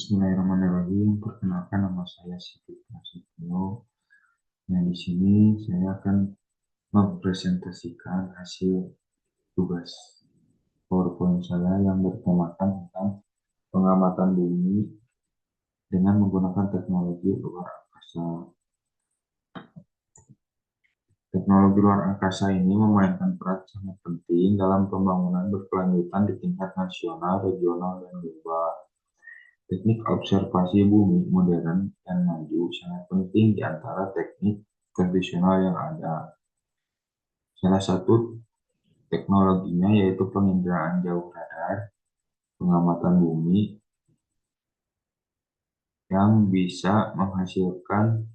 Bismillahirrahmanirrahim. Perkenalkan, nama saya Sigit Prasetyo. Nah, di sini saya akan mempresentasikan hasil tugas PowerPoint saya yang bertemakan tentang pengamatan bumi dengan menggunakan teknologi luar angkasa. Teknologi luar angkasa ini memainkan peran sangat penting dalam pembangunan berkelanjutan di tingkat nasional, regional, dan global. Teknik observasi bumi modern dan maju sangat penting di antara teknik tradisional yang ada. Salah satu teknologinya yaitu penginderaan jauh radar, pengamatan bumi yang bisa menghasilkan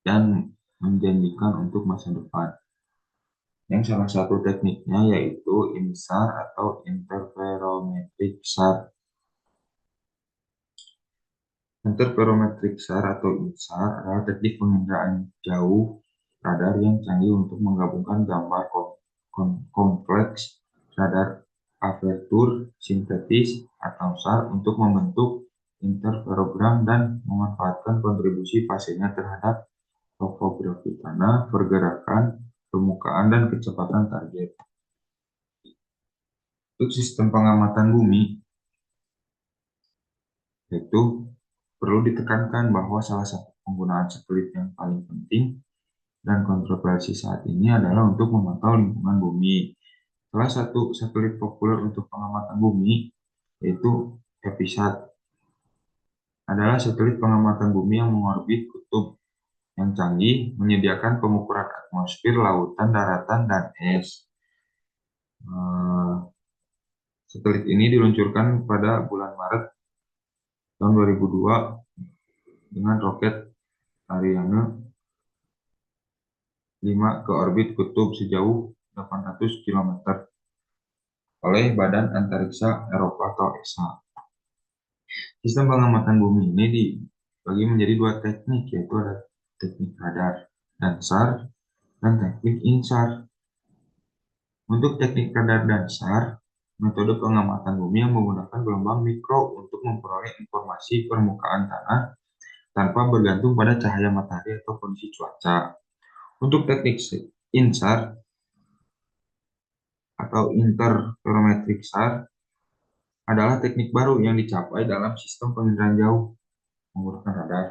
dan menjanjikan untuk masa depan. Yang salah satu tekniknya yaitu INSAR atau Interferometric SAR. Interferometric SAR atau INSAR adalah teknik penginderaan jauh radar yang canggih untuk menggabungkan gambar kompleks radar apertur sintetis atau SAR untuk membentuk interferogram dan memanfaatkan kontribusi fasenya terhadap topografi tanah, pergerakan, permukaan, dan kecepatan target. Untuk sistem pengamatan bumi, itu perlu ditekankan bahwa salah satu penggunaan satelit yang paling penting dan kontroversi saat ini adalah untuk memantau lingkungan bumi. Salah satu satelit populer untuk pengamatan bumi yaitu Episat. Adalah satelit pengamatan bumi yang mengorbit kutub yang canggih, menyediakan pengukuran atmosfer, lautan, daratan, dan es. Satelit ini diluncurkan pada bulan Maret tahun 2002 dengan roket Ariane 5 ke orbit kutub sejauh 800 km oleh Badan Antariksa Eropa atau ESA. Sistem pengamatan bumi ini dibagi menjadi dua teknik, yaitu ada teknik radar dan SAR dan teknik INSAR. Untuk teknik radar dan SAR, metode pengamatan bumi yang menggunakan gelombang mikro untuk memperoleh informasi permukaan tanah tanpa bergantung pada cahaya matahari atau kondisi cuaca. Untuk teknik INSAR atau Interferometric SAR adalah teknik baru yang dicapai dalam sistem penginderaan jauh menggunakan radar.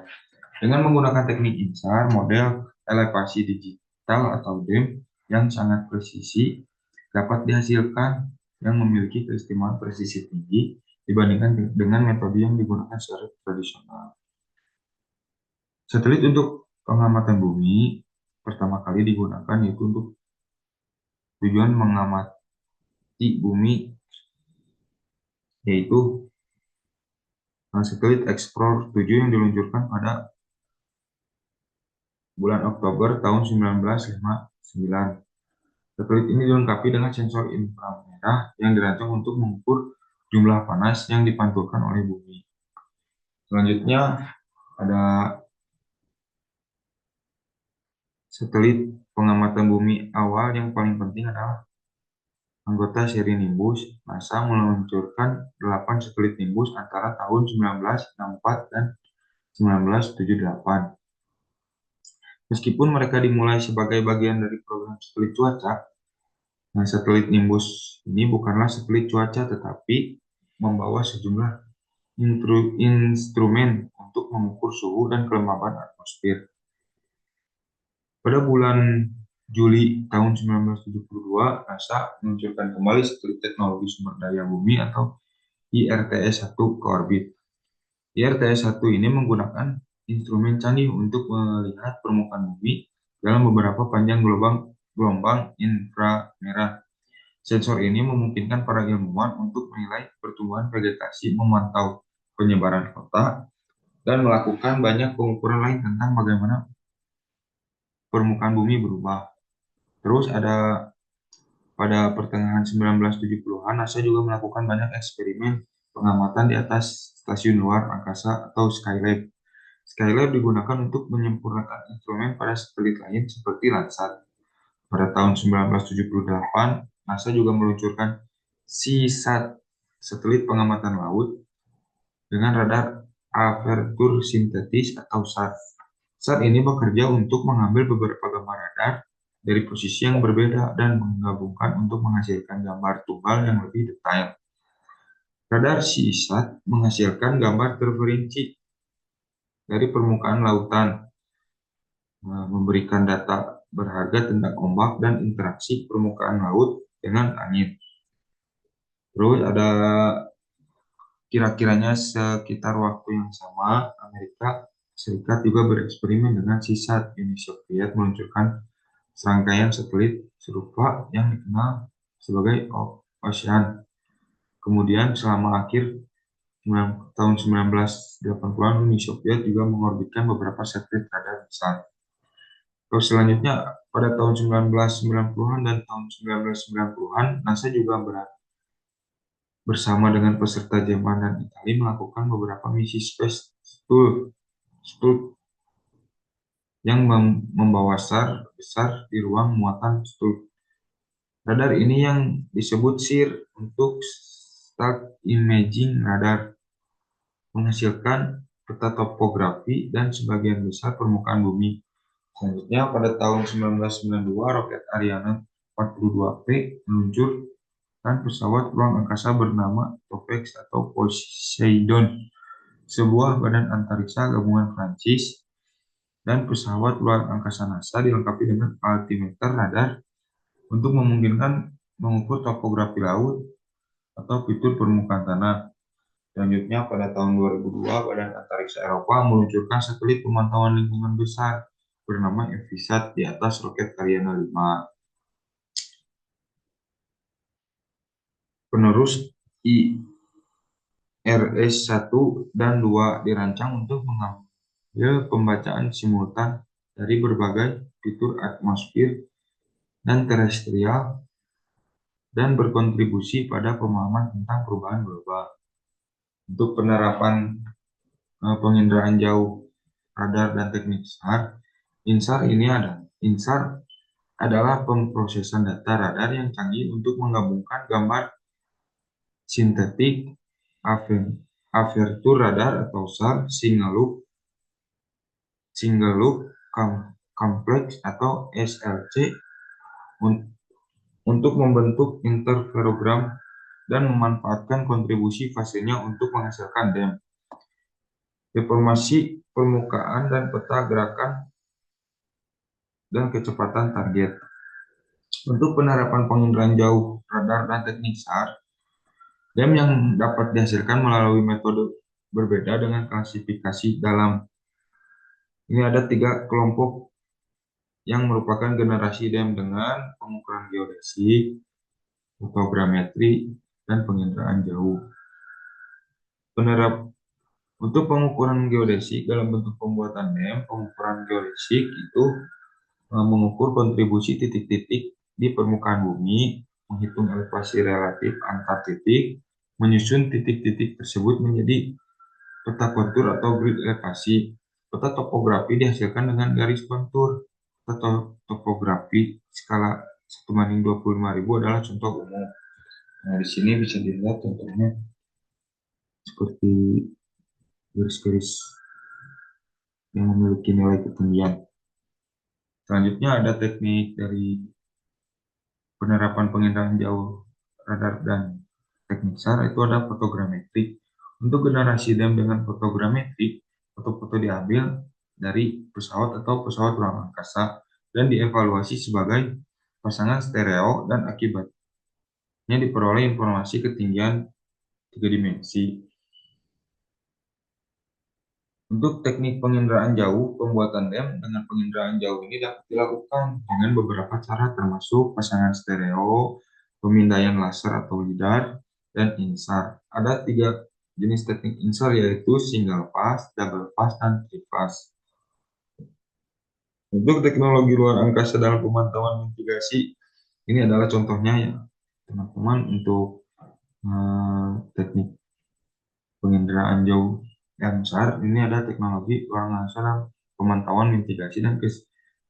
Dengan menggunakan teknik INSAR, model elevasi digital atau DEM yang sangat presisi dapat dihasilkan yang memiliki keistimewaan presisi tinggi dibandingkan dengan metode yang digunakan secara tradisional. Satelit untuk pengamatan bumi pertama kali digunakan yaitu untuk tujuan mengamati bumi, yaitu satelit Explorer 7 yang diluncurkan pada bulan Oktober tahun 1959. Satelit ini dilengkapi dengan sensor inframerah yang dirancang untuk mengukur jumlah panas yang dipantulkan oleh bumi. Selanjutnya ada satelit pengamatan bumi awal yang paling penting adalah anggota seri Nimbus. NASA meluncurkan 8 satelit Nimbus antara tahun 1964 dan 1978. Meskipun mereka dimulai sebagai bagian dari program satelit cuaca, nah, satelit Nimbus ini bukanlah satelit cuaca tetapi membawa sejumlah instrumen untuk mengukur suhu dan kelembaban atmosfer. Pada bulan Juli tahun 1972, NASA meluncurkan kembali satelit teknologi sumber daya bumi atau IRTS-1 ke orbit. IRTS-1 ini menggunakan instrumen canggih untuk melihat permukaan bumi dalam beberapa panjang gelombang inframerah. Sensor ini memungkinkan para ilmuwan untuk menilai pertumbuhan vegetasi, memantau penyebaran kota, dan melakukan banyak pengukuran lain tentang bagaimana permukaan bumi berubah. Terus ada pada pertengahan 1970-an, NASA juga melakukan banyak eksperimen pengamatan di atas stasiun luar angkasa atau Skylab. Skylab digunakan untuk menyempurnakan instrumen pada satelit lain seperti Landsat. Pada tahun 1978, NASA juga meluncurkan SeaSat, satelit pengamatan laut, dengan radar aperture sintetis atau SAR. SAR ini bekerja untuk mengambil beberapa gambar radar dari posisi yang berbeda dan menggabungkan untuk menghasilkan gambar tunggal yang lebih detail. Radar CSAT menghasilkan gambar terperinci dari permukaan lautan, memberikan data berharga tentang ombak dan interaksi permukaan laut dengan angin. Terus ada kira-kiranya sekitar waktu yang sama, Amerika Serikat juga bereksperimen dengan CSAT. Uni Soviet meluncurkan serangkaian satelit serupa yang dikenal sebagai Ocean. Kemudian selama akhir tahun 1980-an, Uni Soviet juga mengorbitkan beberapa satelit radar besar. Terus selanjutnya, pada tahun 1990-an dan tahun 1990-an, NASA juga bersama dengan peserta Jerman dan Italia melakukan beberapa misi Space Shuttle yang membawa SAR besar di ruang muatan Shuttle. Radar ini yang disebut SIR untuk Stark Imaging Radar, menghasilkan peta topografi dan sebagian besar permukaan bumi. Selanjutnya, pada tahun 1992, roket Ariane 42P meluncurkan pesawat ruang angkasa bernama Topex atau Poseidon, sebuah badan antariksa gabungan Prancis, dan pesawat luar angkasa NASA dilengkapi dengan altimeter radar untuk memungkinkan mengukur topografi laut atau fitur permukaan tanah. Selanjutnya, pada tahun 2002, Badan Antariksa Eropa meluncurkan satelit pemantauan lingkungan besar bernama Evisat di atas roket Ariane 5. Penerus IRS-1 dan 2 dirancang untuk mengambil pembacaan simultan dari berbagai fitur atmosfer dan terestrial dan berkontribusi pada pemahaman tentang perubahan global. Untuk penerapan penginderaan jauh radar dan teknik SAR, INSAR adalah pemrosesan data radar yang canggih untuk menggabungkan gambar sintetik, aperture radar atau SAR, single look complex atau SLC untuk membentuk interferogram dan memanfaatkan kontribusi fasenya untuk menghasilkan DEM, deformasi permukaan dan peta gerakan dan kecepatan target. Untuk penerapan penginderaan jauh radar dan teknik SAR, DEM yang dapat dihasilkan melalui metode berbeda dengan klasifikasi dalam. Ini ada 3 kelompok yang merupakan generasi DEM dengan pengukuran geodesik, fotogrametri, dan penginderaan jauh. Untuk pengukuran geodesik dalam bentuk pembuatan DEM, pengukuran geodesik itu mengukur kontribusi titik-titik di permukaan bumi, menghitung elevasi relatif antar titik, menyusun titik-titik tersebut menjadi peta kontur atau grid elevasi. Peta topografi dihasilkan dengan garis kontur. Peta topografi skala 1:25.000 adalah contoh umum. Nah, di sini bisa dilihat contohnya seperti garis-garis yang memiliki nilai ketinggian. Selanjutnya ada teknik dari penerapan penginderaan jauh radar dan teknik SAR, itu ada fotogrametri. Untuk generasi DEM dengan fotogrametri, foto-foto diambil dari pesawat atau pesawat ruang angkasa dan dievaluasi sebagai pasangan stereo dan akibatnya diperoleh informasi ketinggian 3 dimensi. Untuk teknik penginderaan jauh, pembuatan DEM dengan penginderaan jauh ini dapat dilakukan dengan beberapa cara termasuk pasangan stereo, pemindaian laser atau lidar, dan INSAR. Ada 3 jenis teknik INSAR yaitu single pass, double pass, dan tripass. Untuk teknologi luar angkasa dalam pemantauan mitigasi, ini adalah contohnya ya teman-teman untuk teknik penginderaan jauh yang besar. Ini ada teknologi luar angkasa dalam pemantauan mitigasi dan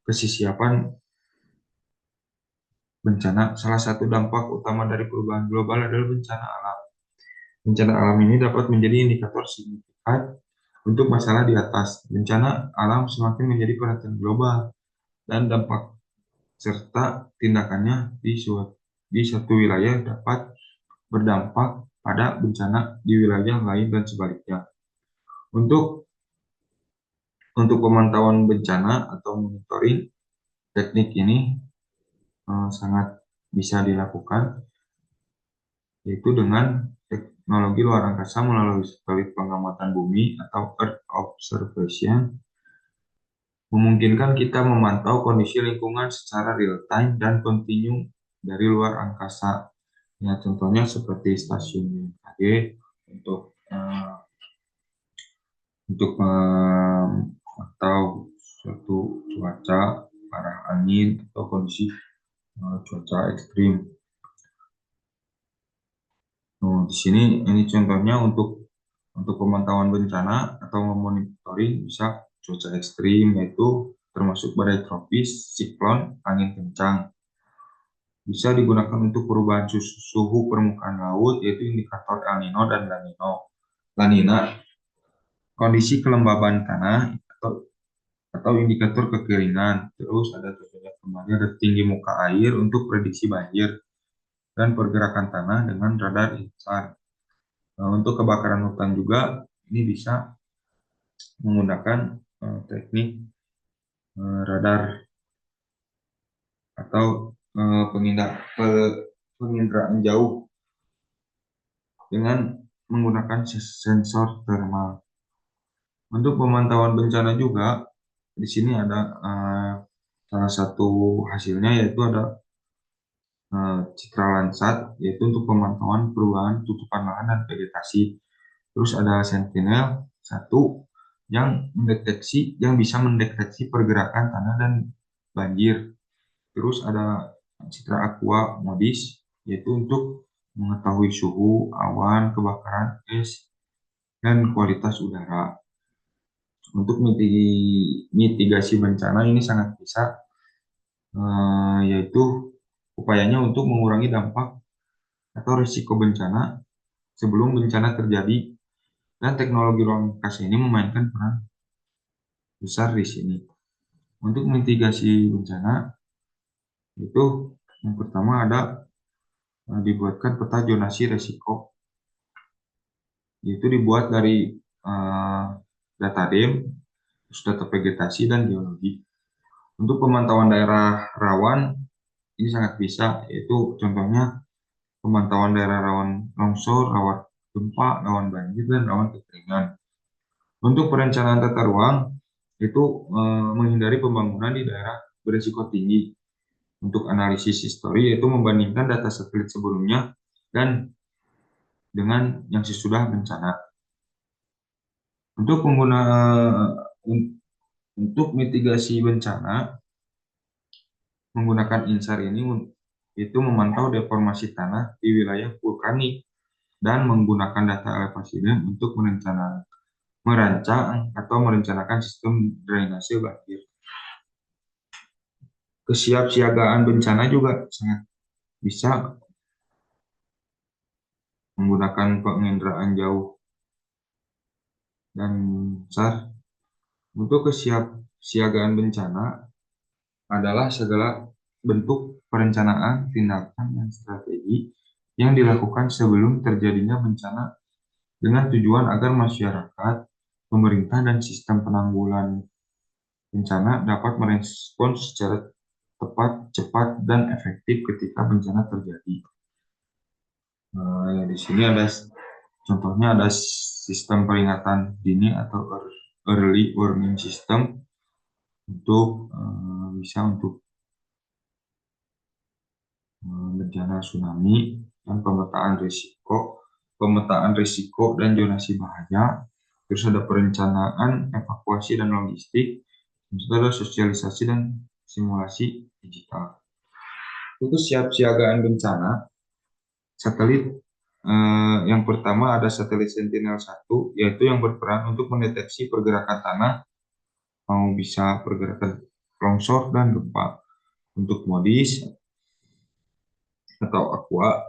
kesisiapan bencana. Salah satu dampak utama dari perubahan global adalah bencana alam. Bencana alam ini dapat menjadi indikator signifikan untuk masalah di atas. Bencana alam semakin menjadi perhatian global dan dampak serta tindakannya di satu wilayah dapat berdampak pada bencana di wilayah lain dan sebaliknya. Untuk pemantauan bencana atau monitoring, teknik ini sangat bisa dilakukan, yaitu dengan teknologi luar angkasa melalui satelit pengamatan bumi atau Earth Observation, memungkinkan kita memantau kondisi lingkungan secara real time dan kontinu dari luar angkasa. Ya, contohnya seperti stasiun BMKG untuk memantau suatu cuaca, arah angin atau kondisi cuaca ekstrim. Nah, di sini ini contohnya untuk pemantauan bencana atau memonitoring bisa cuaca ekstrim, yaitu termasuk badai tropis, siklon, angin kencang. Bisa digunakan untuk perubahan suhu permukaan laut, yaitu indikator El Nino dan La Nina, kondisi kelembaban tanah atau indikator kekeringan. Terus ada contohnya kembali ada tinggi muka air untuk prediksi banjir dan pergerakan tanah dengan radar INSAR. Nah, untuk kebakaran hutan juga ini bisa menggunakan teknik radar atau penginderaan jauh dengan menggunakan sensor thermal. Untuk pemantauan bencana juga di sini ada salah satu hasilnya, yaitu ada citra Landsat, yaitu untuk pemantauan perubahan tutupan lahan dan vegetasi. Terus ada Sentinel-1 yang bisa mendeteksi pergerakan tanah dan banjir. Terus ada citra Aqua Modis, yaitu untuk mengetahui suhu, awan, kebakaran es, dan kualitas udara. Untuk mitigasi bencana ini sangat bisa, yaitu upayanya untuk mengurangi dampak atau risiko bencana sebelum bencana terjadi, dan teknologi ruang angkasa ini memainkan peran besar di sini. Untuk mitigasi bencana itu yang pertama ada dibuatkan peta zonasi resiko, yaitu dibuat dari data DEM, terus data vegetasi dan geologi. Untuk pemantauan daerah rawan ini sangat bisa, yaitu contohnya pemantauan daerah rawan longsor, rawan gempa, rawan banjir, dan rawan kekeringan. Untuk perencanaan tata ruang itu menghindari pembangunan di daerah berisiko tinggi. Untuk analisis histori yaitu membandingkan data satelit sebelumnya dan dengan yang sesudah bencana. Untuk untuk mitigasi bencana menggunakan INSAR ini itu memantau deformasi tanah di wilayah vulkanik dan menggunakan data elevasi untuk merancang atau merencanakan sistem drainase banjir. Kesiapsiagaan bencana juga sangat bisa menggunakan penginderaan jauh dan SAR. Untuk kesiapsiagaan bencana adalah segala bentuk perencanaan, tindakan, dan strategi yang dilakukan sebelum terjadinya bencana dengan tujuan agar masyarakat, pemerintah, dan sistem penanggulangan bencana dapat merespons secara tepat, cepat, dan efektif ketika bencana terjadi. Di sini ada contohnya, ada sistem peringatan dini atau early warning system untuk bisa untuk bencana tsunami dan pemetaan risiko dan zonasi bahaya. Terus ada perencanaan, evakuasi dan logistik, terus ada sosialisasi dan simulasi digital. Itu siapsiagaan bencana. Satelit yang pertama ada satelit Sentinel-1, yaitu yang berperan untuk mendeteksi pergerakan tanah, mau bisa pergerakan longsor dan gempa. Untuk Modis atau Aqua